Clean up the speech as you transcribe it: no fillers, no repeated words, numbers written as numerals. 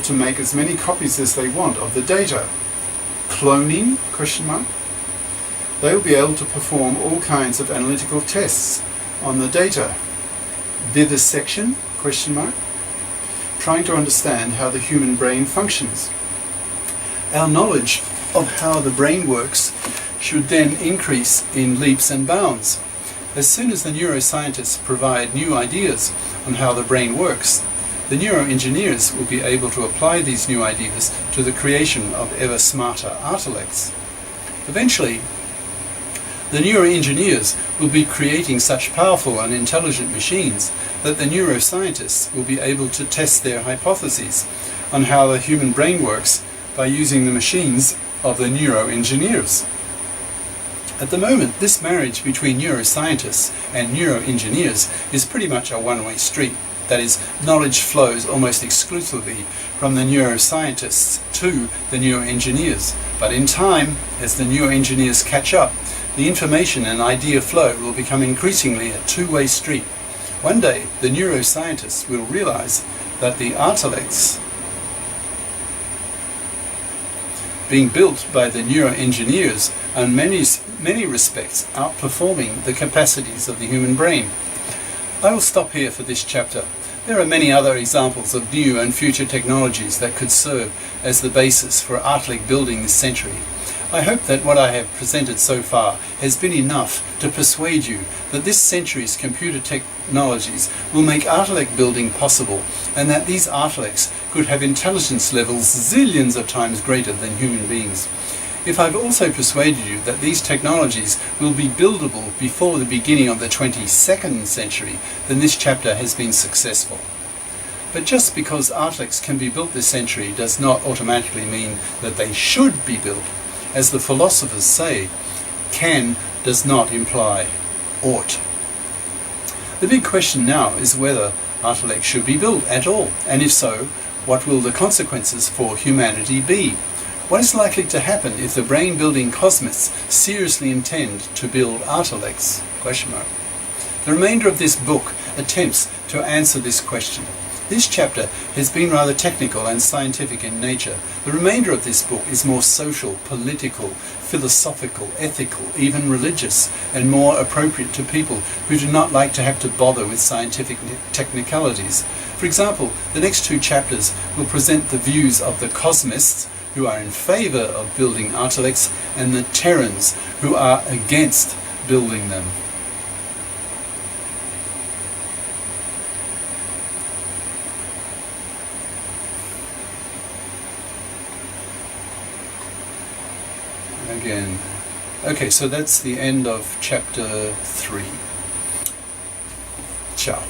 to make as many copies as they want of the data. Cloning? They will be able to perform all kinds of analytical tests on the data. Vivisection? Trying to understand how the human brain functions. Our knowledge of how the brain works should then increase in leaps and bounds. As soon as the neuroscientists provide new ideas on how the brain works, the neuroengineers will be able to apply these new ideas to the creation of ever smarter artilects. Eventually, the neuroengineers will be creating such powerful and intelligent machines that the neuroscientists will be able to test their hypotheses on how the human brain works by using the machines of the neuroengineers. At the moment, this marriage between neuroscientists and neuroengineers is pretty much a one-way street. That is, knowledge flows almost exclusively from the neuroscientists to the neuroengineers. But in time, as the neuroengineers catch up, the information and idea flow will become increasingly a two-way street. One day, the neuroscientists will realize that the Artilects being built by the neuroengineers are in many respects outperforming the capacities of the human brain. I will stop here for this chapter. There are many other examples of new and future technologies that could serve as the basis for Artilect building this century. I hope that what I have presented so far has been enough to persuade you that this century's computer technologies will make Artilect building possible, and that these Artilects could have intelligence levels zillions of times greater than human beings. If I've also persuaded you that these technologies will be buildable before the beginning of the 22nd century, then this chapter has been successful. But just because Artilects can be built this century does not automatically mean that they should be built. As the philosophers say, can does not imply ought. The big question now is whether Artilect should be built at all, and if so, what will the consequences for humanity be? What is likely to happen if the brain-building Cosmists seriously intend to build Artilects? The remainder of this book attempts to answer this question. This chapter has been rather technical and scientific in nature. The remainder of this book is more social, political, philosophical, ethical, even religious, and more appropriate to people who do not like to have to bother with scientific technicalities. For example, the next two chapters will present the views of the Cosmists, who are in favour of building Artilects, and the Terrans, who are against building them. Again. Okay, so that's the end of chapter 3. Ciao.